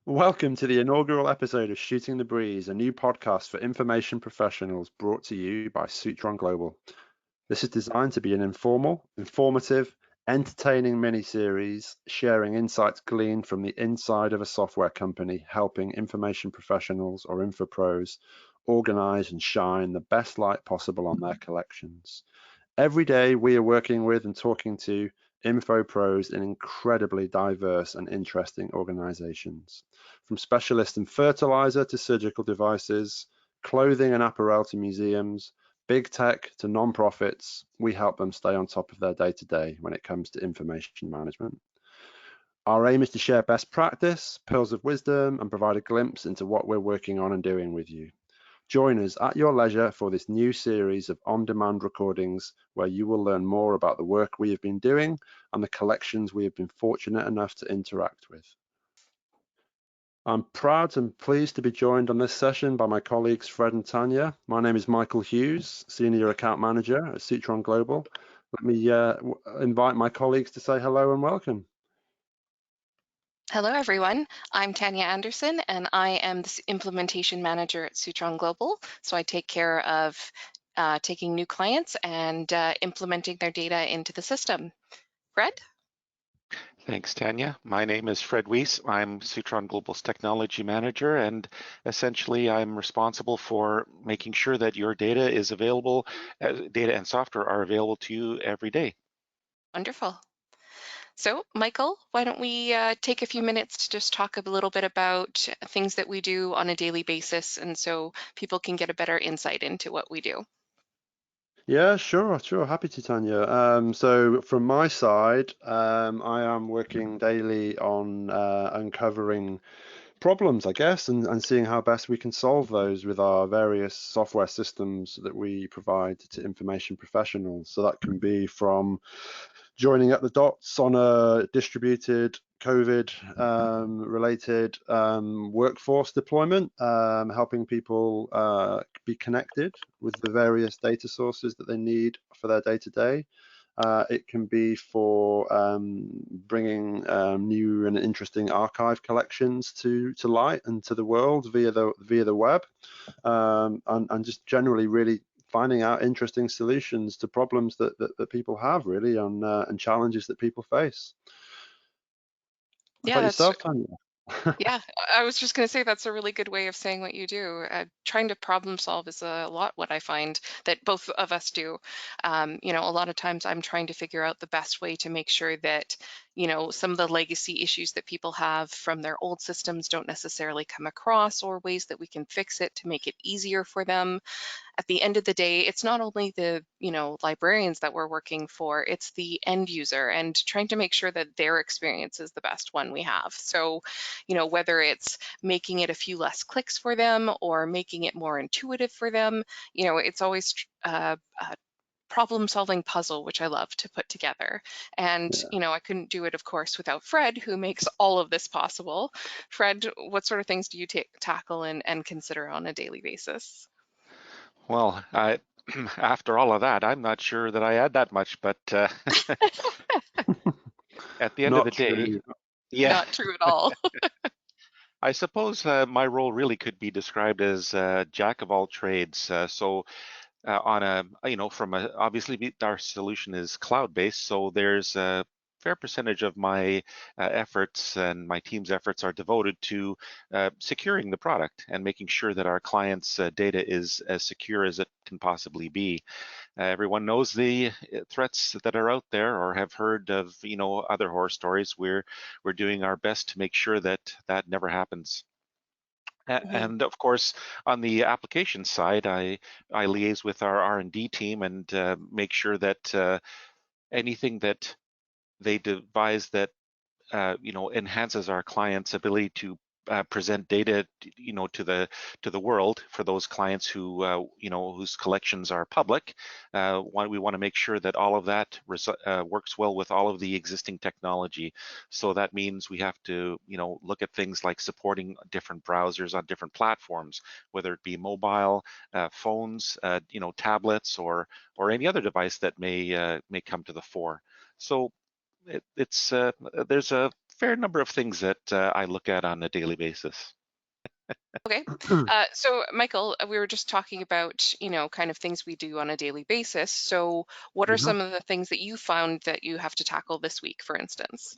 Welcome to the inaugural episode of Shooting the Breeze, a new podcast for information professionals brought to you by Sutron Global. This is designed to be an informal, informative, entertaining mini-series sharing insights gleaned from the inside of a software company, helping information professionals or info pros organize and shine the best light possible on their collections. Every day we are working with and talking to info pros in incredibly diverse and interesting organizations. From specialists in fertilizer to surgical devices, clothing and apparel to museums, big tech to non-profits, we help them stay on top of their day-to-day when it comes to information management. Our aim is to share best practice, pearls of wisdom, and provide a glimpse into what we're working on and doing with you. Join us at your leisure for this new series of on-demand recordings where you will learn more about the work we have been doing and the collections we have been fortunate enough to interact with. I'm proud and pleased to be joined on this session by my colleagues Fred and Tanya. My name is Michael Hughes, Senior Account Manager at Sutron Global. Let me invite my colleagues to say hello and welcome. Hello, everyone. I'm Tanya Anderson, and I am the implementation manager at Sutron Global. So I take care of taking new clients and implementing their data into the system. Fred? Thanks, Tanya. My name is Fred Weiss. I'm Sutron Global's technology manager, and essentially I'm responsible for making sure that your data is available, data and software are available to you every day. Wonderful. So, Michael, why don't we take a few minutes to just talk a little bit about things that we do on a daily basis, and so people can get a better insight into what we do. Yeah, sure. Happy to, Tanya. So from my side, I am working daily on uncovering problems, I guess, and seeing how best we can solve those with our various software systems that we provide to information professionals. So that can be from joining up the dots on a distributed COVID related workforce deployment, helping people be connected with the various data sources that they need for their day-to-day. It can be for bringing new and interesting archive collections to light and to the world via the web, and just generally really finding out interesting solutions to problems that people have really and challenges that people face. How Yeah, about that's yourself, Tanya? Yeah, I was just going to say that's a really good way of saying what you do. Trying to problem solve is a lot what I find that both of us do. A lot of times I'm trying to figure out the best way to make sure that, some of the legacy issues that people have from their old systems don't necessarily come across, or ways that we can fix it to make it easier for them. At the end of the day, it's not only the, librarians that we're working for, it's the end user and trying to make sure that their experience is the best one we have. So, whether it's making it a few less clicks for them or making it more intuitive for them, it's always a problem solving puzzle, which I love to put together. And, Yeah. I couldn't do it, of course, without Fred, who makes all of this possible. Fred, what sort of things do you tackle and consider on a daily basis? Well, after all of that, I'm not sure that I add that much, but at the end of Not the day, true. yeah, Not true at all. I suppose my role really could be described as jack of all trades. On a, from a, obviously our solution is cloud-based, so there's a fair percentage of my efforts and my team's efforts are devoted to securing the product and making sure that our clients' data is as secure as it can possibly be. Everyone knows the threats that are out there or have heard of, other horror stories. We're doing our best to make sure that that never happens. Mhm. And of course, on the application side, I liaise with our R&D team and make sure that anything that they devise that enhances our clients' ability to present data, to the world for those clients who whose collections are public. We want to make sure that all of that works well with all of the existing technology. So that means we have to look at things like supporting different browsers on different platforms, whether it be mobile, phones, tablets, or any other device that may come to the fore. So there's a fair number of things that I look at on a daily basis. Okay. So Michael, we were just talking about, kind of things we do on a daily basis. So what are Mhm. some of the things that you found that you have to tackle this week, for instance?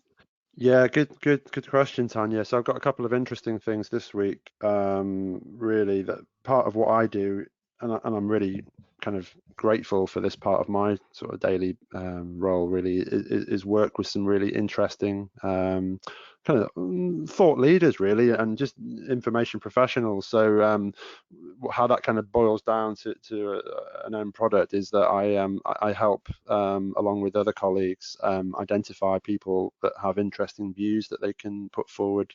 Yeah, good question, Tanya. So I've got a couple of interesting things this week. Really, that part of what I do, and I'm really kind of grateful for this part of my sort of daily role. Really, is work with some really interesting kind of thought leaders, really, and just information professionals. So how that kind of boils down to an end product is that I help along with other colleagues identify people that have interesting views that they can put forward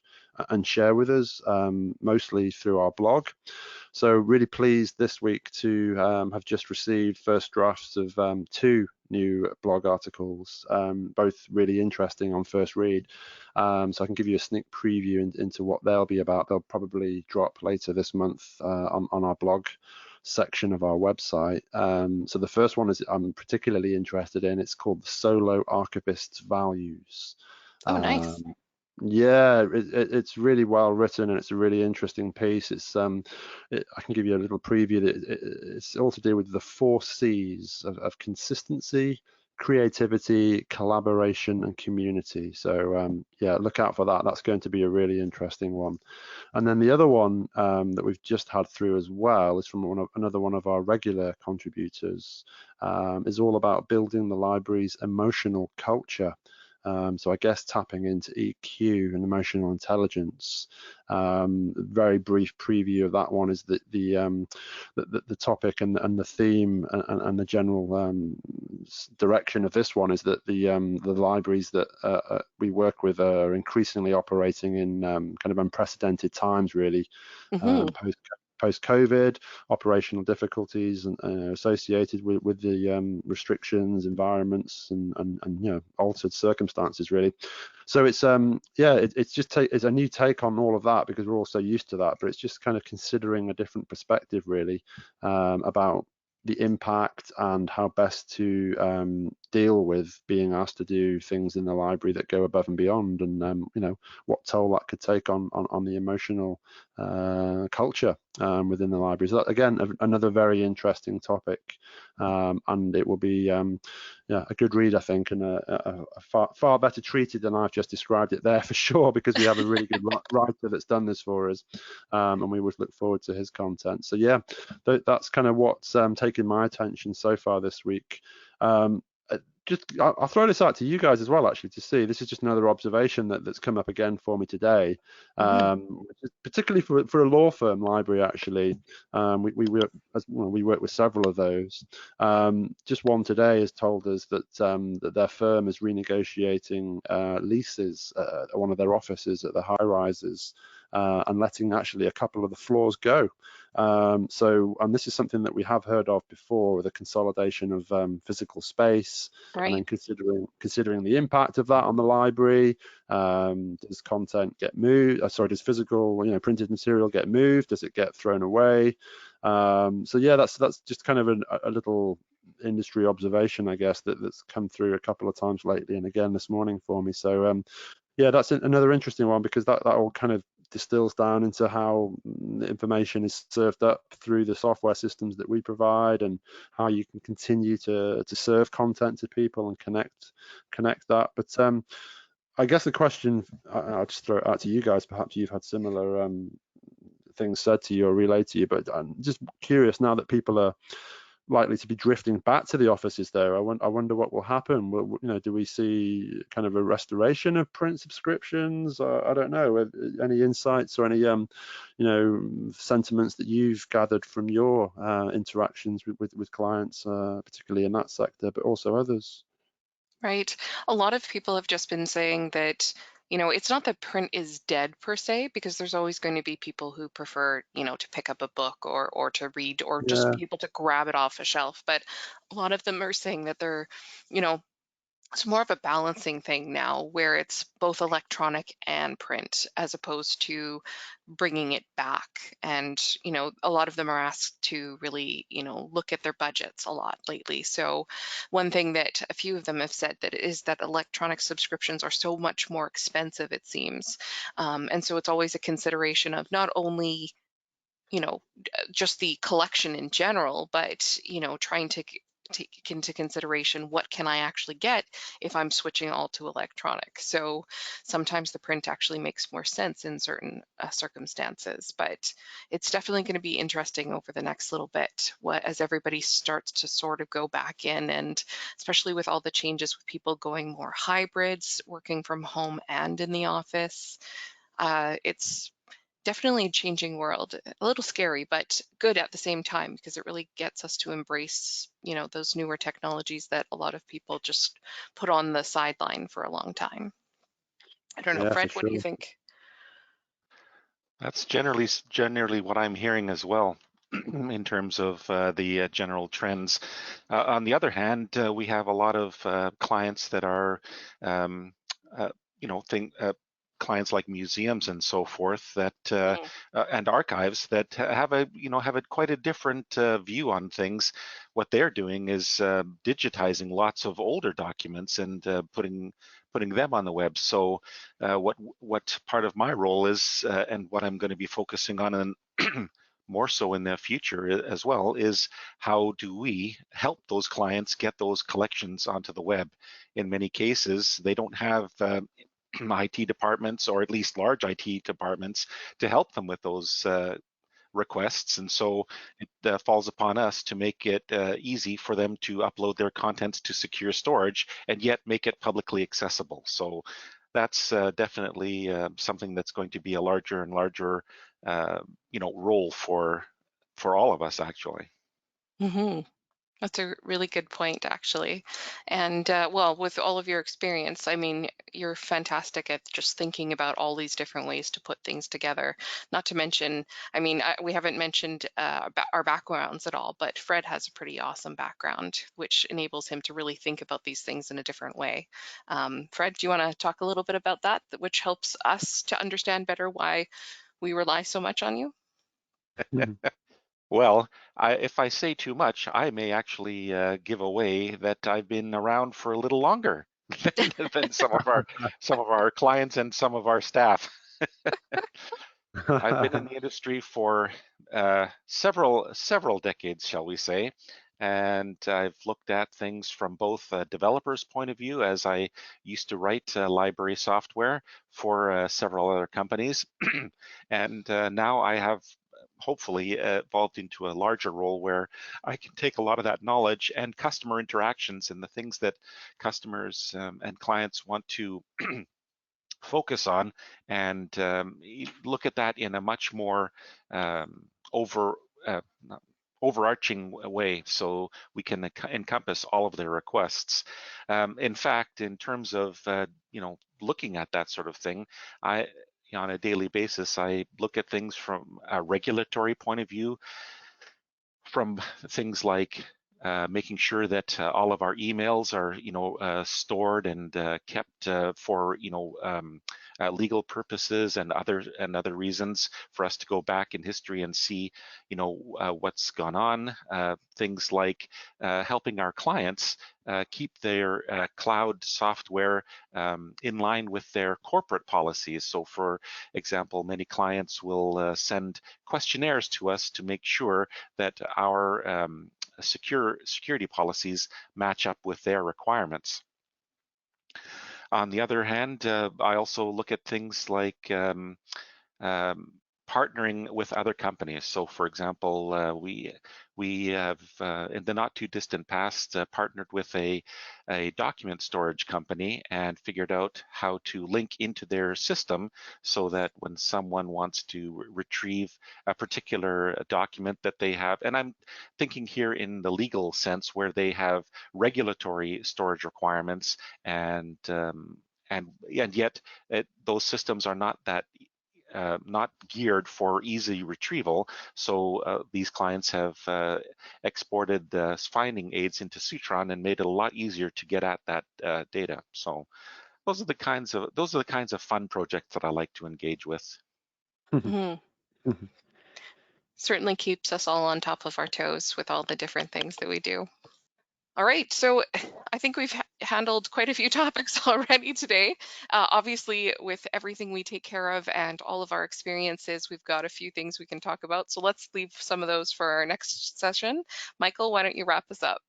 and share with us, mostly through our blog. So really pleased this week to have just received first drafts of two new blog articles, both really interesting on first read. So I can give you a sneak preview into what they'll be about. They'll probably drop later this month on our blog section of our website. So the first one is I'm particularly interested in. It's called the Solo Archivist's Values. Oh, nice. Yeah, it's really well written and it's a really interesting piece. I can give you a little preview. It's all to do with the 4 C's of consistency, creativity, collaboration, and community. So yeah, look out for that. That's going to be a really interesting one. And then the other one that we've just had through as well is from another one of our regular contributors. Is all about building the library's emotional culture. So I guess tapping into EQ and emotional intelligence. Very brief preview of that one is that the topic and the theme and the general direction of this one is that the libraries that we work with are increasingly operating in kind of unprecedented times, really, Hmm. post-COVID, operational difficulties and associated with the restrictions, environments, and altered circumstances, really. So it's it's just it's a new take on all of that because we're all so used to that, but it's just kind of considering a different perspective, really, about the impact and how best to deal with being asked to do things in the library that go above and beyond, and what toll that could take on the emotional culture within the library. So that, again, another very interesting topic, and it will be a good read, I think, and a far better treated than I've just described it there, for sure, because we have a really good writer that's done this for us, and we would look forward to his content. So yeah, that's kind of what's taken my attention so far this week. I'll throw this out to you guys as well, actually, to see. This is just another observation that's come up again for me today, Hmm. particularly for a law firm library. Actually, we work with several of those. Just one today has told us that their firm is renegotiating leases at one of their offices at the high rises, and letting actually a couple of the floors go. And this is something that we have heard of before, the consolidation of physical space, and then Right. considering the impact of that on the library. Does content get moved? Does physical, printed material get moved? Does it get thrown away? So yeah, that's just kind of a little industry observation, I guess, that's come through a couple of times lately, and again this morning for me. So yeah, that's another interesting one, because that all kind of distills down into how the information is served up through the software systems that we provide, and how you can continue to serve content to people and connect that. But I guess the question, I'll just throw it out to you guys. Perhaps you've had similar things said to you or relayed to you, but I'm just curious, now that people are likely to be drifting back to the offices there, I wonder what will happen. Do we see kind of a restoration of print subscriptions? I don't know. Any insights or any sentiments that you've gathered from your interactions with clients, particularly in that sector, but also others? Right. A lot of people have just been saying that, it's not that print is dead per se, because there's always going to be people who prefer, to pick up a book or to read or just Yeah. be able to grab it off a shelf. But a lot of them are saying that they're, you know, It's more of a balancing thing now where it's both electronic and print as opposed to bringing it back. And, a lot of them are asked to really, look at their budgets a lot lately. So one thing that a few of them have said that is that electronic subscriptions are so much more expensive, it seems. And so it's always a consideration of not only just the collection in general, but trying to take into consideration what can I actually get if I'm switching all to electronic. So sometimes the print actually makes more sense in certain circumstances, but it's definitely going to be interesting over the next little bit as everybody starts to sort of go back in, and especially with all the changes with people going more hybrids, working from home and in the office. It's definitely a changing world, a little scary, but good at the same time because it really gets us to embrace, those newer technologies that a lot of people just put on the sideline for a long time. I don't know, Yeah, for Fred, what do you sure. think? That's generally what I'm hearing as well in terms of the general trends. On the other hand, we have a lot of clients that are, um, you know, think, clients like museums and so forth that Mm, and archives that have a quite a different view on things. What they're doing is digitizing lots of older documents and putting them on the web. So what part of my role is, and what I'm going to be focusing on, and more so in the future as well, is how do we help those clients get those collections onto the web. In many cases, they don't have IT departments, or at least large IT departments, to help them with those requests, and so it falls upon us to make it easy for them to upload their contents to secure storage and yet make it publicly accessible. So that's definitely something that's going to be a larger and larger role for all of us, actually. hmm That's a really good point, actually. And well, with all of your experience, I mean, you're fantastic at just thinking about all these different ways to put things together. Not to mention, I mean, we haven't mentioned our backgrounds at all, but Fred has a pretty awesome background, which enables him to really think about these things in a different way. Fred, do you want to talk a little bit about that, which helps us to understand better why we rely so much on you? Well, if I say too much, I may actually give away that I've been around for a little longer than some of our clients and some of our staff. I've been in the industry for several decades, shall we say, and I've looked at things from both a developer's point of view, as I used to write library software for several other companies, and now I have hopefully evolved into a larger role where I can take a lot of that knowledge and customer interactions and the things that customers and clients want to focus on, and look at that in a much more um, over uh, overarching way, so we can encompass all of their requests. In fact, in terms of looking at that sort of thing, on a daily basis, I look at things from a regulatory point of view, from things like making sure that all of our emails are, stored and kept for, legal purposes and other reasons, for us to go back in history and see, what's gone on. Things like helping our clients keep their cloud software in line with their corporate policies. So, for example, many clients will send questionnaires to us to make sure that our security policies match up with their requirements. On the other hand, I also look at things like um, partnering with other companies. So, for example, we have in the not too distant past partnered with a document storage company and figured out how to link into their system, so that when someone wants to retrieve a particular document that they have, and I'm thinking here in the legal sense, where they have regulatory storage requirements, and yet those systems are not that not geared for easy retrieval. So these clients have exported the finding aids into Sutron and made it a lot easier to get at that data. So those are the kinds of fun projects that I like to engage with. Mhm. Certainly keeps us all on top of our toes with all the different things that we do. All right, so I think we've handled quite a few topics already today. Obviously, with everything we take care of and all of our experiences, we've got a few things we can talk about. So let's leave some of those for our next session. Michael, why don't you wrap us up?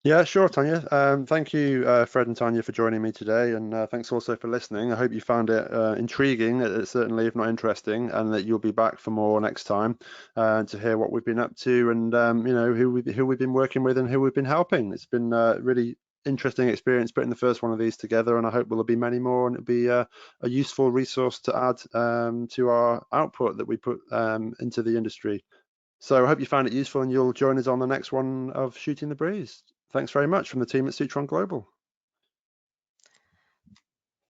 Yeah, sure, Tanya. Thank you, Fred and Tanya, for joining me today, and thanks also for listening. I hope you found it intriguing, certainly, if not interesting, and that you'll be back for more next time to hear what we've been up to, and who we've been working with and who we've been helping. It's been really interesting experience putting the first one of these together, and I hope there'll be many more, and it'll be a useful resource to add to our output that we put into the industry. So I hope you found it useful and you'll join us on the next one of Shooting the Breeze. Thanks very much from the team at Sutron Global.